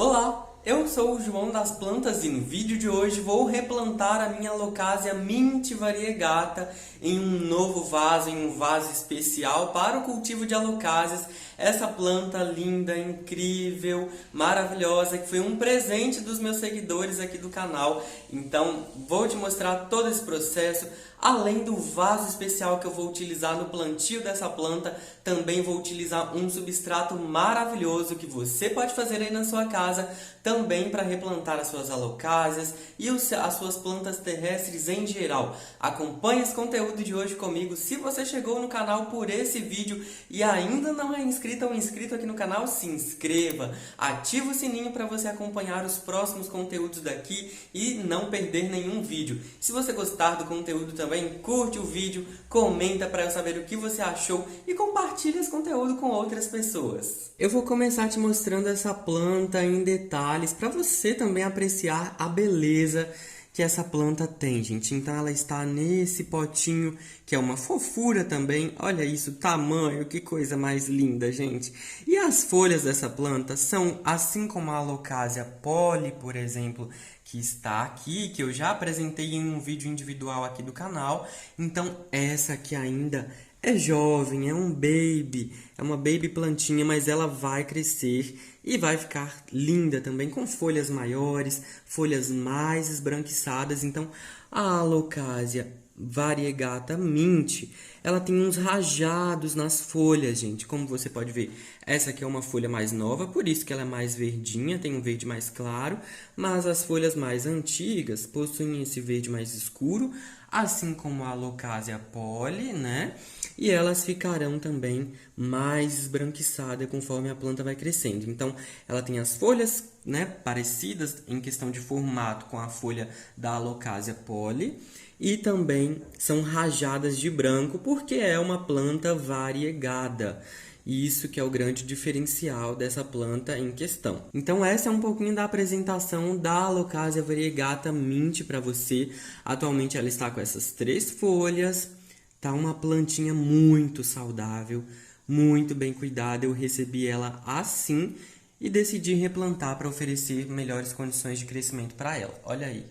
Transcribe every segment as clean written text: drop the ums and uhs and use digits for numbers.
Olá, eu sou o João das Plantas e no vídeo de hoje vou replantar a minha Alocasia Mint Variegata em um novo vaso, em um vaso especial para o cultivo de alocasias. Essa planta linda, incrível, maravilhosa, que foi um presente dos meus seguidores aqui do canal. Então vou te mostrar todo esse processo, além do vaso especial que eu vou utilizar no plantio dessa planta. Também vou utilizar um substrato maravilhoso que você pode fazer aí na sua casa, também para replantar as suas alocasias e as suas plantas terrestres em geral. Acompanhe esse conteúdo de hoje comigo. Se você chegou no canal por esse vídeo e ainda não é inscrito ou inscrito aqui no canal, se inscreva, ative o sininho para você acompanhar os próximos conteúdos daqui e não perder nenhum vídeo. Se você gostar do conteúdo também, curte o vídeo, comenta para eu saber o que você achou e compartilhe esse conteúdo com outras pessoas. Eu vou começar te mostrando essa planta em detalhes para você também apreciar a beleza que essa planta tem, gente. Então ela está nesse potinho, que é uma fofura também. Olha isso, tamanho, que coisa mais linda, gente. E as folhas dessa planta são, assim como a Alocasia Polly, por exemplo, que está aqui, que eu já apresentei em um vídeo individual aqui do canal. Então essa aqui ainda é jovem, é uma baby plantinha, mas ela vai crescer e vai ficar linda também, com folhas maiores, folhas mais esbranquiçadas. Então, a Alocasia Variegata Mint, ela tem uns rajados nas folhas, gente, como você pode ver. Essa aqui é uma folha mais nova, por isso que ela é mais verdinha, tem um verde mais claro, mas as folhas mais antigas possuem esse verde mais escuro, assim como a Alocasia Polly, né? E elas ficarão também mais esbranquiçadas conforme a planta vai crescendo. Então, ela tem as folhas, né, parecidas em questão de formato com a folha da Alocasia Polly, e também são rajadas de branco porque é uma planta variegada. Isso que é o grande diferencial dessa planta em questão. Então essa é um pouquinho da apresentação da Alocasia Variegata Mint para você. Atualmente ela está com essas 3 folhas. Tá uma plantinha muito saudável, muito bem cuidada. Eu recebi ela assim e decidi replantar para oferecer melhores condições de crescimento para ela. Olha aí,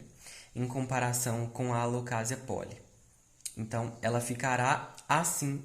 em comparação com a Alocasia Polly. Então ela ficará assim,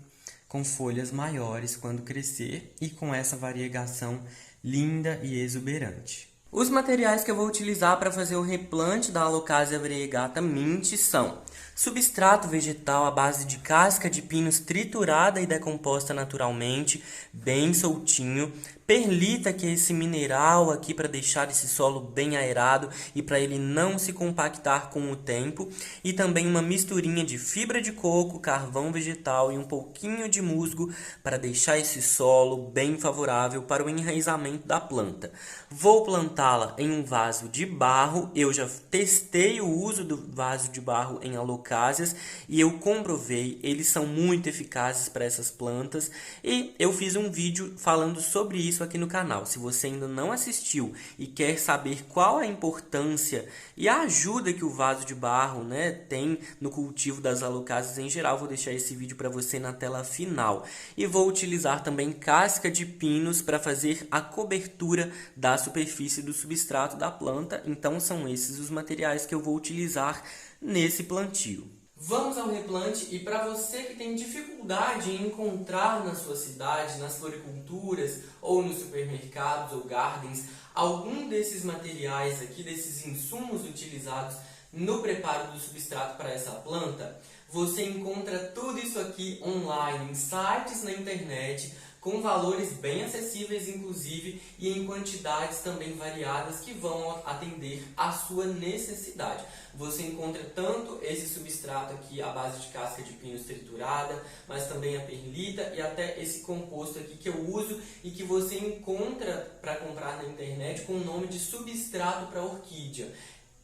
com folhas maiores quando crescer e com essa variegação linda e exuberante. Os materiais que eu vou utilizar para fazer o replante da Alocasia Variegata Mint são substrato vegetal à base de casca de pinos triturada e decomposta naturalmente, bem soltinho, perlita, que é esse mineral aqui para deixar esse solo bem aerado e para ele não se compactar com o tempo, e também uma misturinha de fibra de coco, carvão vegetal e um pouquinho de musgo para deixar esse solo bem favorável para o enraizamento da planta. Vou plantá-la em um vaso de barro. Eu já testei o uso do vaso de barro em alocasias e eu comprovei, eles são muito eficazes para essas plantas, e eu fiz um vídeo falando sobre isso aqui no canal. Se você ainda não assistiu e quer saber qual a importância e a ajuda que o vaso de barro, né, tem no cultivo das alocasias em geral, vou deixar esse vídeo para você na tela final. E vou utilizar também casca de pinos para fazer a cobertura da superfície do substrato da planta. Então são esses os materiais que eu vou utilizar nesse plantio. Vamos ao replante, e para você que tem dificuldade em encontrar na sua cidade, nas floriculturas ou nos supermercados ou gardens, algum desses materiais aqui, desses insumos utilizados no preparo do substrato para essa planta, você encontra tudo isso aqui online, em sites na internet, com valores bem acessíveis, inclusive, e em quantidades também variadas que vão atender à sua necessidade. Você encontra tanto esse substrato aqui à base de casca de pinos triturada, mas também a perlita e até esse composto aqui que eu uso e que você encontra para comprar na internet com o nome de substrato para orquídea.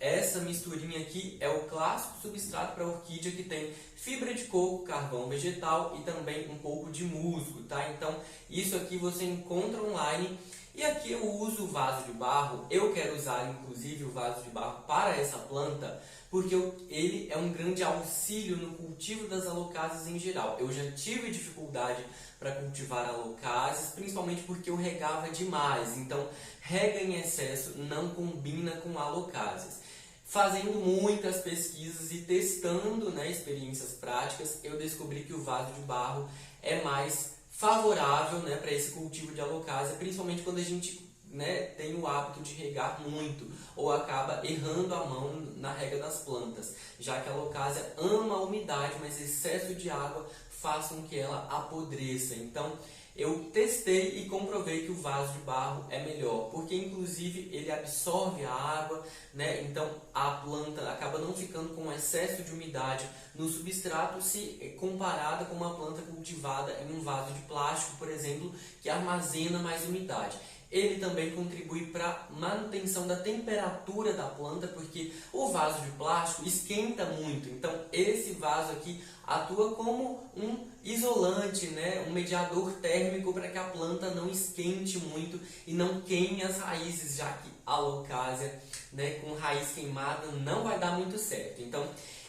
Essa misturinha aqui é o clássico substrato para orquídea, que tem fibra de coco, carvão vegetal e também um pouco de musgo, tá? Então, isso aqui você encontra online E aqui eu uso o vaso de barro, eu quero usar inclusive o vaso de barro para essa planta, porque ele é um grande auxílio no cultivo das alocásias em geral. Eu já tive dificuldade para cultivar alocásias, principalmente porque eu regava demais, então rega em excesso não combina com alocásias. Fazendo muitas pesquisas e testando, né, experiências práticas, eu descobri que o vaso de barro é mais favorável, né, para esse cultivo de alocásia, principalmente quando a gente, né, tem o hábito de regar muito ou acaba errando a mão na rega das plantas, já que a alocásia ama a umidade, mas excesso de água faz com que ela apodreça. Então, eu testei e comprovei que o vaso de barro é melhor, porque inclusive ele absorve a água, né? Então a planta acaba não ficando com excesso de umidade no substrato se comparada com uma planta cultivada em um vaso de plástico, por exemplo, que armazena mais umidade. Ele também contribui para a manutenção da temperatura da planta, porque o vaso de plástico esquenta muito. Então, esse vaso aqui atua como um isolante, né? Um mediador térmico para que a planta não esquente muito e não queime as raízes, já que a alocásia, né, com raiz queimada não vai dar muito certo. Então,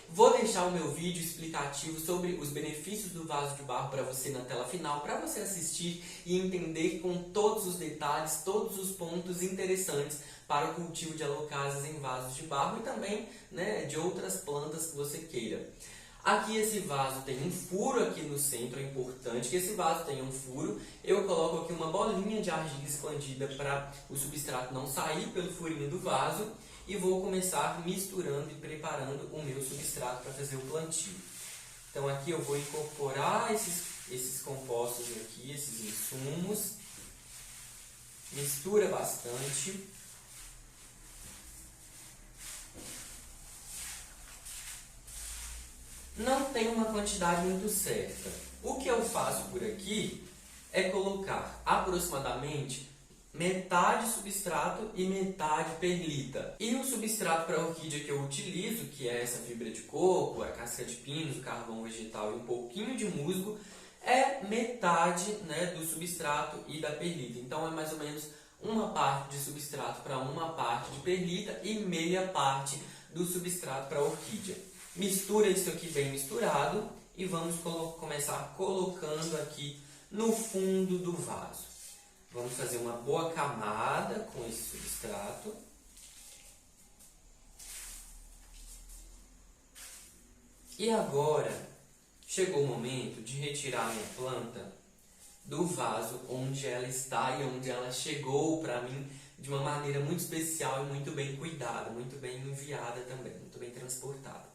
vou deixar o meu vídeo explicativo sobre os benefícios do vaso de barro para você na tela final, para você assistir e entender com todos os detalhes, todos os pontos interessantes para o cultivo de alocásias em vasos de barro e também, né, de outras plantas que você queira. Aqui esse vaso tem um furo aqui no centro, é importante que esse vaso tenha um furo. Eu coloco aqui uma bolinha de argila expandida para o substrato não sair pelo furinho do vaso. E vou começar misturando e preparando o meu substrato para fazer o plantio. Então aqui eu vou incorporar esses compostos aqui, esses insumos. Mistura bastante. Não tem uma quantidade muito certa. O que eu faço por aqui é colocar aproximadamente metade substrato e metade perlita. E o substrato para a orquídea que eu utilizo, que é essa fibra de coco, a casca de pinos, o carvão vegetal e um pouquinho de musgo, é metade, né, do substrato e da perlita. Então é mais ou menos uma parte de substrato para uma parte de perlita e meia parte do substrato para a orquídea. Mistura isso aqui bem misturado e vamos começar colocando aqui no fundo do vaso. Vamos fazer uma boa camada com esse substrato. E agora chegou o momento de retirar a minha planta do vaso onde ela está e onde ela chegou para mim de uma maneira muito especial e muito bem cuidada, muito bem enviada também, muito bem transportada.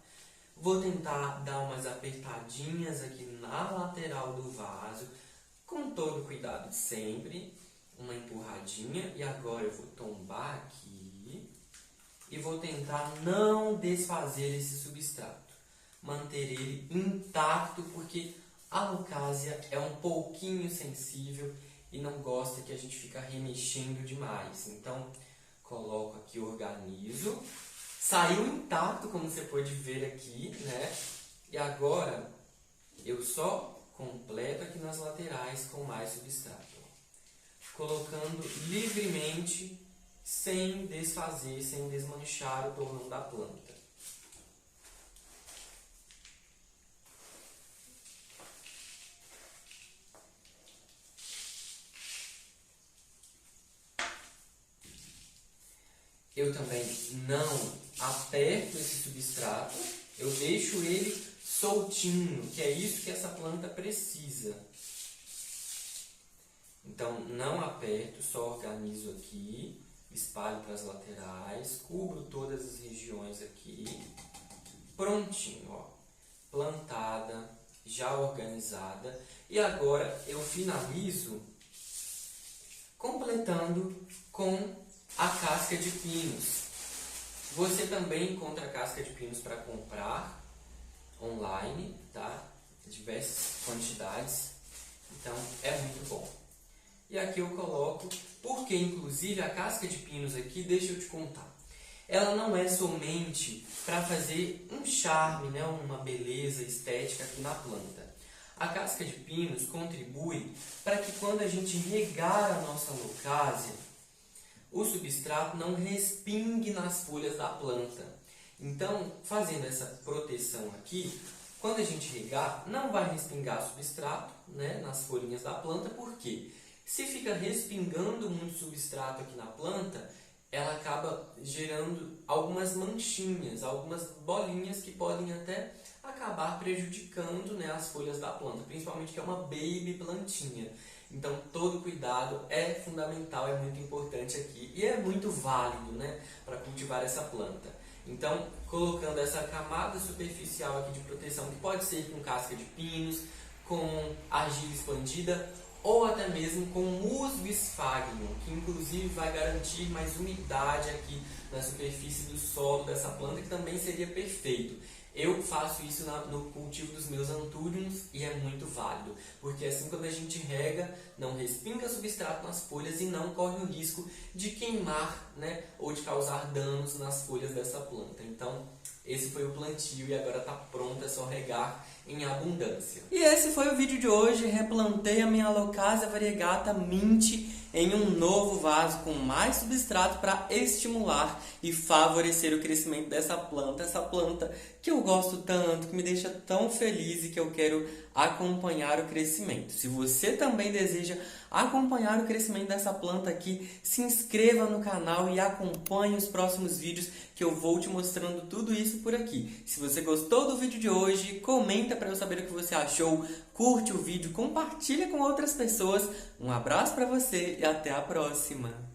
Vou tentar dar umas apertadinhas aqui na lateral do vaso, com todo o cuidado de sempre. Uma empurradinha e agora eu vou tombar aqui e vou tentar não desfazer esse substrato, manter ele intacto, porque a alocásia é um pouquinho sensível e não gosta que a gente fica remexendo demais. Então coloco aqui, organizo, saiu intacto como você pode ver aqui, né? E agora eu só completo aqui nas laterais com mais substrato, colocando livremente, sem desfazer, sem desmanchar o torrão da planta. Eu também não aperto esse substrato, eu deixo ele soltinho, que é isso que essa planta precisa. Então, não aperto, só organizo aqui, espalho para as laterais, cubro todas as regiões aqui. Prontinho, ó, plantada, já organizada. E agora eu finalizo completando com a casca de pinos. Você também encontra a casca de pinos para comprar online, tá? Diversas quantidades. Então, é muito bom. E aqui eu coloco, porque inclusive a casca de pinos aqui, deixa eu te contar, ela não é somente para fazer um charme, né, uma beleza estética aqui na planta. A casca de pinos contribui para que quando a gente regar a nossa locásia, o substrato não respingue nas folhas da planta. Então, fazendo essa proteção aqui, quando a gente regar, não vai respingar substrato, né, nas folhinhas da planta. Por quê? Se fica respingando muito substrato aqui na planta, ela acaba gerando algumas manchinhas, algumas bolinhas que podem até acabar prejudicando, né, as folhas da planta, principalmente que é uma baby plantinha. Então, todo cuidado é fundamental, é muito importante aqui e é muito válido, né, para cultivar essa planta. Então, colocando essa camada superficial aqui de proteção, que pode ser com casca de pinos, com argila expandida ou até mesmo com musgo sphagnum, que inclusive vai garantir mais umidade aqui na superfície do solo dessa planta, que também seria perfeito. Eu faço isso no cultivo dos meus antúriums e é muito válido, porque assim quando a gente rega, não respinga substrato nas folhas e não corre o risco de queimar, né, ou de causar danos nas folhas dessa planta. Então, esse foi o plantio e agora está pronto, é só regar em abundância. E esse foi o vídeo de hoje. Replantei a minha Alocasia variegata Mint em um novo vaso com mais substrato para estimular e favorecer o crescimento dessa planta. Essa planta que eu gosto tanto, que me deixa tão feliz e que eu quero acompanhar o crescimento. Se você também deseja acompanhar o crescimento dessa planta aqui, se inscreva no canal e acompanhe os próximos vídeos que eu vou te mostrando tudo isso por aqui. Se você gostou do vídeo de hoje, comenta para eu saber o que você achou, curte o vídeo, compartilha com outras pessoas. Um abraço para você e até a próxima!